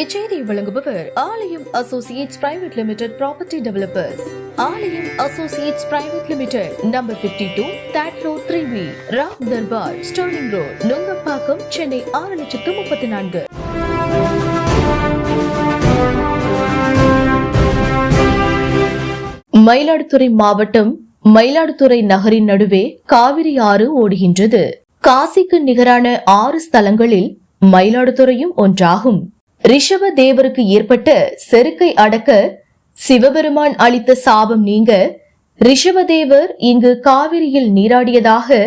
இச்செய்தியை வழங்குபவர் Aalayam associates private limited property developers. Aalayam associates private limited, number 52, third floor, 3B, Ram Darbar, sterling road, Nungambakkam, Chennai 6,34,000. Mayiladuthurai மாவட்டம் மயிலாடுதுறை நகரின் நடுவே காவிரி ஆறு ஓடுகின்றது. காசிக்கு நிகரான 6 ஸ்தலங்களில் மயிலாடுதுறையும் ஒன்றாகும். ரிஷப தேவருக்கு ஏற்பட்ட செருக்கை அடக்க சிவபெருமான் அளித்த சாபம் நீங்க ரிஷபதேவர் இங்கு காவிரியில் நீராடியதாக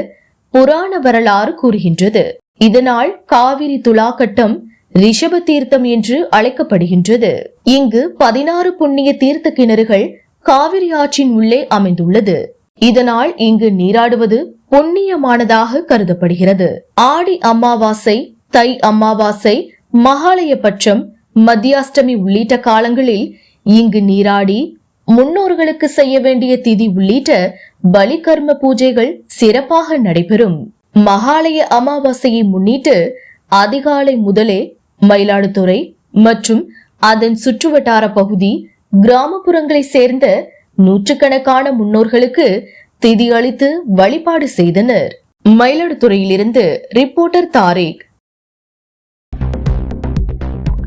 புராண வரலாறு கூறுகின்றது. இதனால் காவிரி துலாக்கட்டம் ரிஷப தீர்த்தம் என்று அழைக்கப்படுகின்றது. இங்கு 16 புண்ணிய தீர்த்த கிணறுகள் காவிரி ஆற்றின் உள்ளே அமைந்துள்ளது. இதனால் இங்கு நீராடுவது புண்ணியமானதாக கருதப்படுகிறது. ஆடி அமாவாசை, தை அமாவாசை, மகாலயபட்சம், மத்தியாஷ்டமி உள்ளிட்ட காலங்களில் இங்கு நீராடி முன்னோர்களுக்கு செய்ய வேண்டிய திதி உள்ளிட்ட பலி கர்ம பூஜைகள் சிறப்பாக நடைபெறும். மகாலய அமாவாசையை முன்னிட்டு அதிகாலை முதலே மயிலாடுதுறை மற்றும் அதன் சுற்றுவட்டார பகுதி, கிராமப்புறங்களை சேர்ந்த நூற்றுக்கணக்கான முன்னோர்களுக்கு திதி அளித்து வழிபாடு செய்தனர். மயிலாடுதுறையிலிருந்து ரிப்போர்ட்டர் தாரிக்.